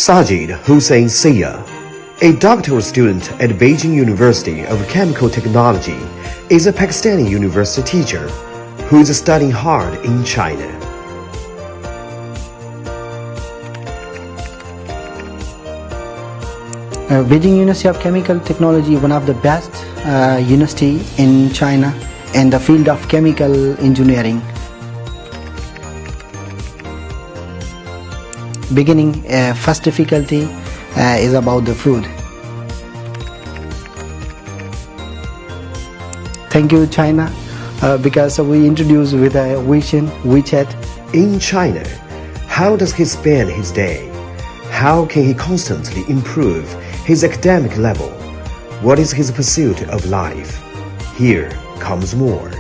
Sajid Hussain Sia, a doctoral student at Beijing University of Chemical Technology, is a Pakistani university teacher who is studying hard in China. Beijing University of Chemical Technology, one of the best university in China in the field of chemical engineering. Beginning, first difficulty is about the food. Thank you, China, because we introduced with a WeChat. In China, how does he spend his day? How can he constantly improve his academic level? What is his pursuit of life? Here comes more.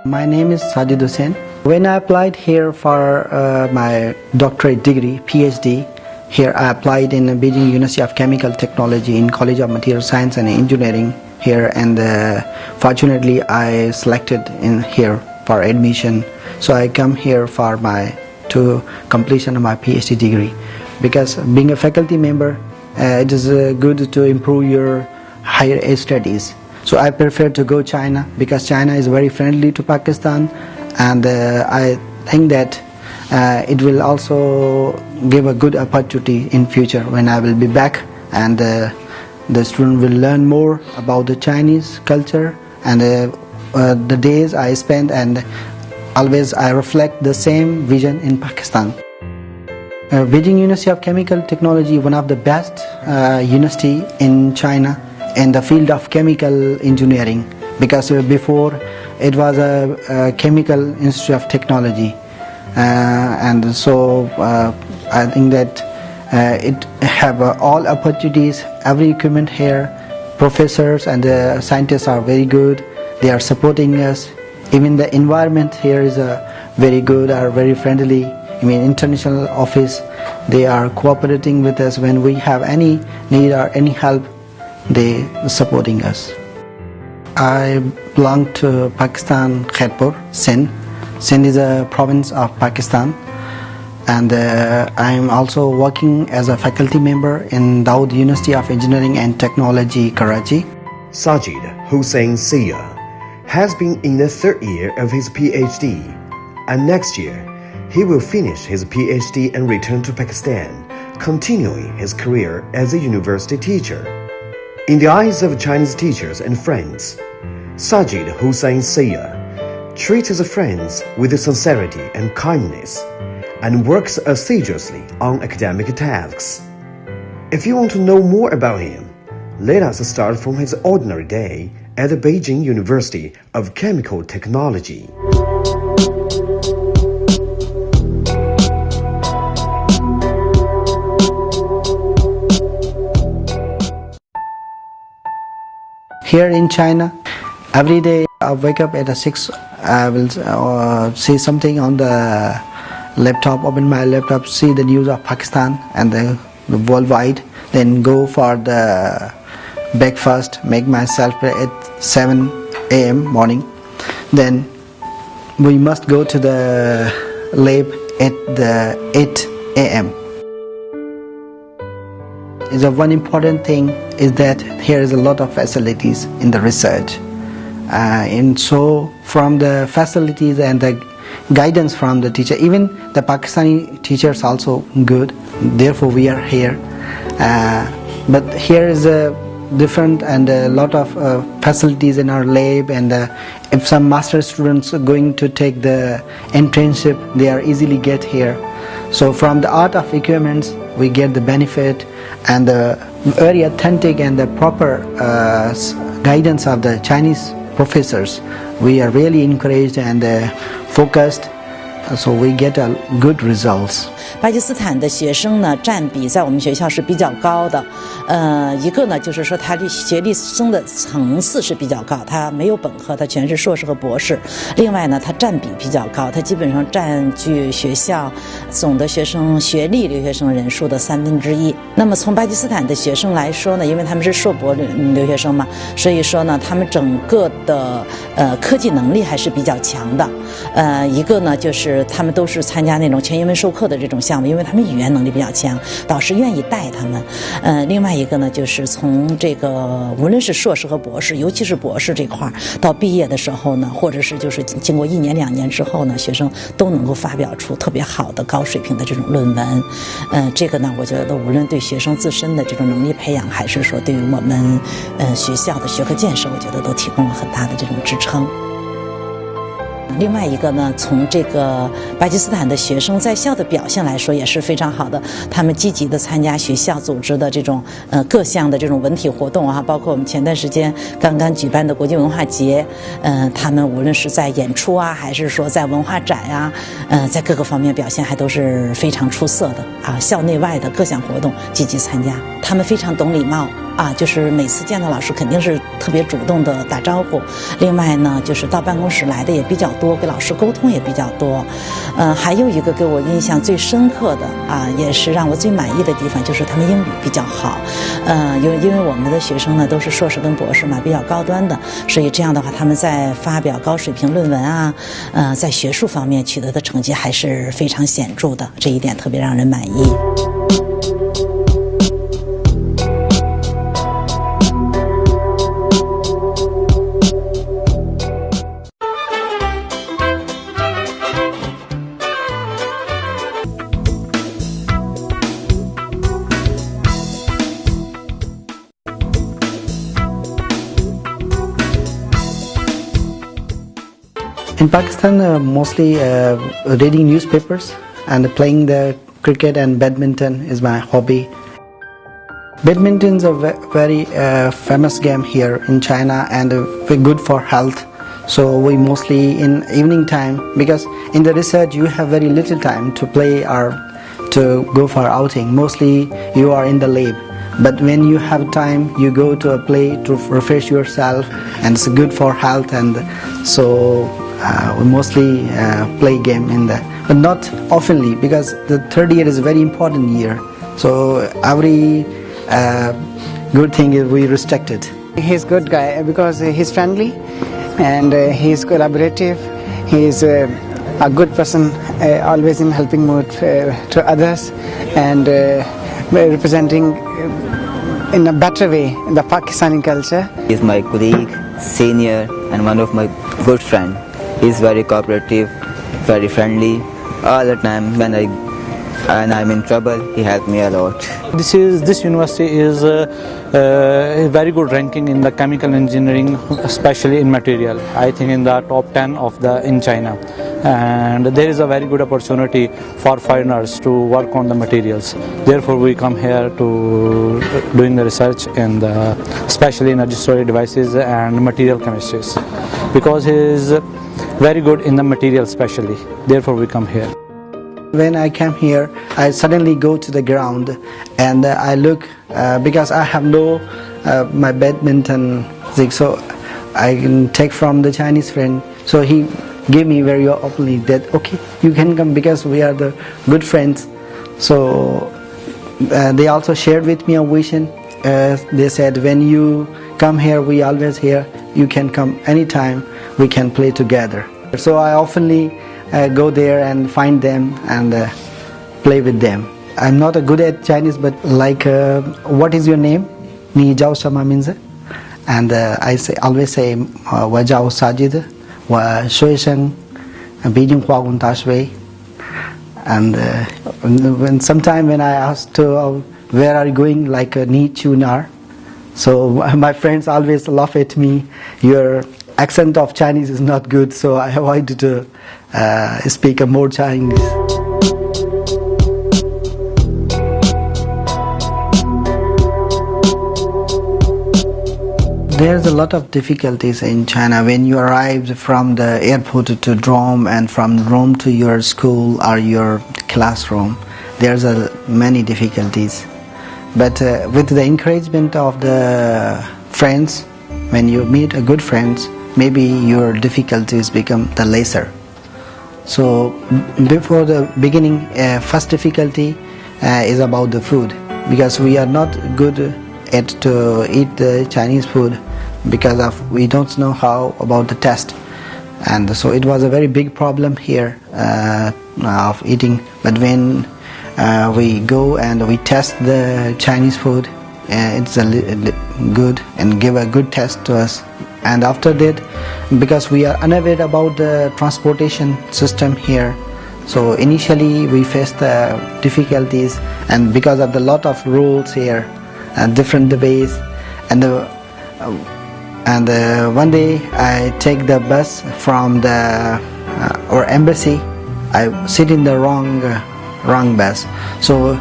My name is Sajid Hussain. When I applied here for my doctorate degree, PhD, here I applied in Beijing University of Chemical Technology in College of Material Science and Engineering here, and fortunately I selected in here for admission. So I come here for to completion of my PhD degree, because being a faculty member, it is good to improve your higher ed studies. So I prefer to go China because China is very friendly to Pakistan, and I think that it will also give a good opportunity in future when I will be back, and the student will learn more about the Chinese culture and the days I spend, and always I reflect the same vision in Pakistan. Beijing University of Chemical Technology, one of the best university in China in the field of chemical engineering, because before it was a chemical institute of technology, and so I think that it have all opportunities, every equipment here, professors and the scientists are very good, they are supporting us. Even the environment here is very good, are very friendly. I mean, international office, they are cooperating with us when we have any need or any help. They supporting us. I belong to Pakistan, Khairpur, Sindh. Sindh is a province of Pakistan, and I am also working as a faculty member in Dawood University of Engineering and Technology, Karachi. Sajid Hussain Sia has been in the third year of his PhD, and next year he will finish his PhD and return to Pakistan, continuing his career as a university teacher. In the eyes of Chinese teachers and friends, Sajid Hussain Sia treats his friends with sincerity and kindness and works assiduously on academic tasks. If you want to know more about him, let us start from his ordinary day at the Beijing University of Chemical Technology. Here in China, every day I wake up at 6, I will see something on the laptop, open my laptop, see the news of Pakistan and the worldwide, then go for the breakfast, make myself at 7 a.m. morning. Then we must go to the lab at the 8 a.m. Is one important thing is that here is a lot of facilities in the research, and so from the facilities and the guidance from the teacher, even the Pakistani teachers also good, therefore we are here, but here is a different and a lot of facilities in our lab, and if some master students are going to take the internship, they are easily get here. So from the art of equipments we get the benefit, and the very authentic and the proper guidance of the Chinese professors. We are really encouraged and focused so we get a good results. 巴基斯坦的学生呢，占比在我们学校是比较高的。一个呢，就是说他的学历生的层次是比较高，他没有本科，他全是硕士和博士。另外呢，他占比比较高，他基本上占据学校总的学历留学生人数的1/3。那么从巴基斯坦的学生来说呢，因为他们是硕博留学生嘛，所以说呢，他们整个的科技能力还是比较强的。一个呢，就是他们都是参加那种全英文授课的这种项目，因为他们语言能力比较强，导师愿意带他们。另外一个呢，就是从这个无论是硕士和博士，尤其是博士这块到毕业的时候呢，或者是就是经过1年2年之后呢，学生都能够发表出特别好的高水平的这种论文。这个呢，我觉得无论对学生自身的这种能力培养，还是说对于我们学校的学科建设，我觉得都提供了很大的这种支撑。另外一个呢，从这个巴基斯坦的学生在校的表现来说也是非常好的，他们积极的参加学校组织的这种各项的这种文体活动啊，包括我们前段时间刚刚举办的国际文化节，他们无论是在演出啊，还是说在文化展啊，在各个方面表现还都是非常出色的啊，校内外的各项活动积极参加，他们非常懂礼貌。就是每次见到老师肯定是特别主动的打招呼。另外呢，就是到办公室来的也比较多，跟老师沟通也比较多。还有一个给我印象最深刻的也是让我最满意的地方，就是他们英语比较好。因为我们的学生呢都是硕士跟博士嘛，比较高端的，所以这样的话他们在发表高水平论文啊，在学术方面取得的成绩还是非常显著的，这一点特别让人满意。In Pakistan, mostly reading newspapers and playing the cricket and badminton is my hobby. Badminton is a very famous game here in China and very good for health. So we mostly in evening time, because in the research you have very little time to play or to go for outing. Mostly you are in the lab. But when you have time, you go to a play to refresh yourself, and it's good for health. And so we mostly play game in the, but not oftenly, because the third year is a very important year. So every good thing is we respect it. He's a good guy because he's friendly and he's collaborative. He's a good person, always in helping mood to others and representing in a better way the Pakistani culture. He is my colleague, senior, and one of my good friends. He is very cooperative, very friendly. All the time when I'm in trouble, he helps me a lot. This university is a very good ranking in the chemical engineering, especially in material. I think in the top 10 in China. And there is a very good opportunity for foreigners to work on the materials. Therefore, we come here to doing the research in especially in energy storage devices and material chemistries, because he is very good in the material especially. Therefore, we come here. When I came here, I suddenly go to the ground and I look because I have no my badminton thing, so I can take from the Chinese friend. So he gave me very openly that okay, you can come because we are the good friends. So they also shared with me a vision. They said when you come here, we always here. You can come anytime. We can play together. So I oftenly go there and find them and play with them. I'm not good at Chinese, but like, what is your name? Ni Jiao Shama means, and I always say Wa Jiao Sajid, Wa Shui Sheng, Beijing Hua Gun Ta Shui. And when I ask to where are you going, like Ni Chu Nar, so my friends always laugh at me. Your accent of Chinese is not good, so I avoid to speak more Chinese. There's a lot of difficulties in China when you arrive from the airport to Rome and from Rome to your school or your classroom. There's many difficulties. But with the encouragement of the friends, when you meet a good friends, maybe your difficulties become the lesser. So before the beginning, first difficulty is about the food, because we are not good at to eat the Chinese food because of we don't know how about the taste, and so it was a very big problem here of eating. But when we go and we test the Chinese food, it's good and give a good taste to us. And after that, because we are unaware about the transportation system here, so initially we faced the difficulties, and because of the lot of rules here and different ways, and one day I take the bus from the our embassy. I sit in the wrong bus, so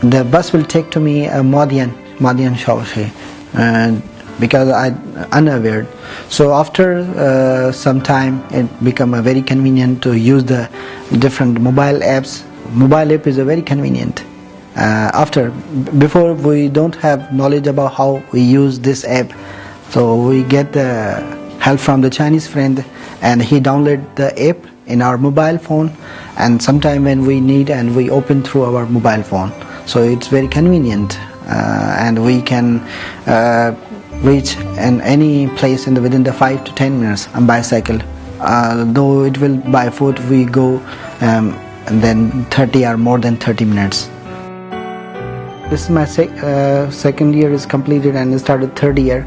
the bus will take to me a Madian Shaoxi, because I unaware. So after some time, it become very convenient to use the different mobile apps. Mobile app is very convenient. Before we don't have knowledge about how we use this app, so we get the help from the Chinese friend, and he download the app in our mobile phone, and sometime when we need, and we open through our mobile phone. So it's very convenient, and we can reach in any place within the 5 to 10 minutes on bicycle. Though it will by foot we go and then 30 or more than 30 minutes. This is my second year is completed and started third year.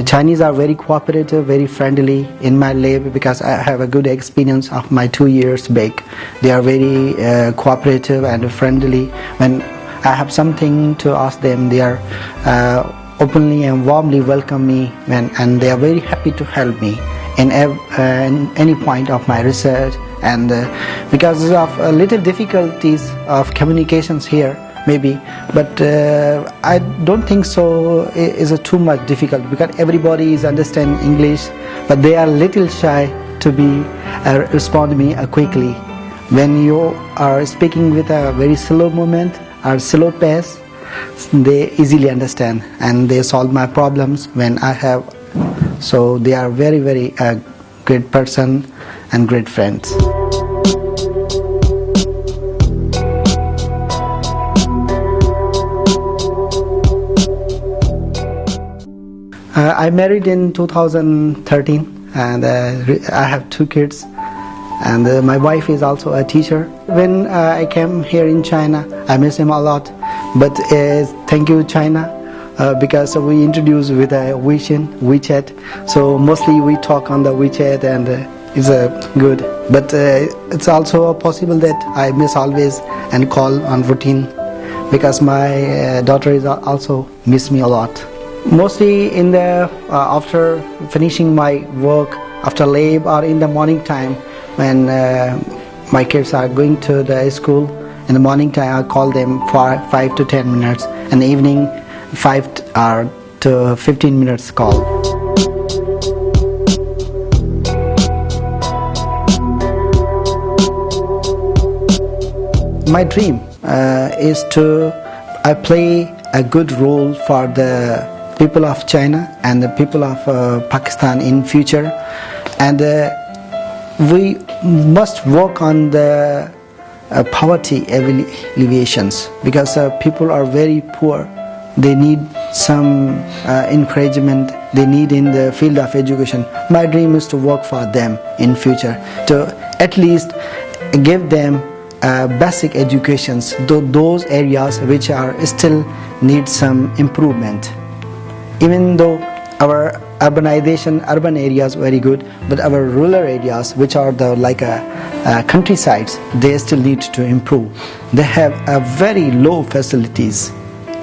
Chinese are very cooperative, very friendly in my lab, because I have a good experience of my 2 years back. They are very cooperative and friendly. When I have something to ask them, they are openly and warmly welcome me, and they are very happy to help me in any point of my research. And because of little difficulties of communications here, maybe, but I don't think so is too much difficult, because everybody is understand English, but they are little shy to be respond me quickly. When you are speaking with a very slow movement or slow pace, they easily understand and they solve my problems when I have. So they are very, very great person and great friends. I married in 2013, and I have 2 kids, and my wife is also a teacher. When I came here in China, I miss him a lot, but thank you China, because we introduced with WeChat, so mostly we talk on the WeChat, and it's good. But it's also possible that I miss always and call on routine, because my daughter is also miss me a lot. Mostly in the after finishing my work, after lab, or in the morning time when my kids are going to the school. In the morning time I call them for 5 to 10 minutes, and the evening 5 to 15 minutes call. My dream is to play a good role for the people of China and the people of Pakistan in future, and we must work on the poverty alleviations, because people are very poor. They need some encouragement, they need in the field of education. My dream is to work for them in future, to at least give them basic educations, those areas which are still need some improvement. Even though our urban areas very good, but our rural areas, which are the countrysides, they still need to improve. They have very low facilities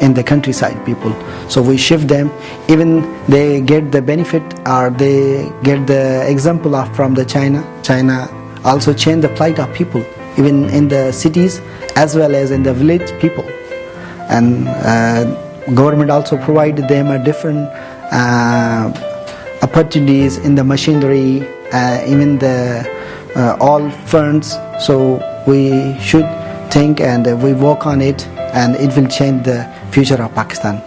in the countryside people, so we shift them. Even they get the benefit, or they get the example of from the China also change the plight of people, even in the cities as well as in the village people. And government also provided them a different opportunities in the machinery, even the all funds. So we should think and we work on it, and it will change the future of Pakistan.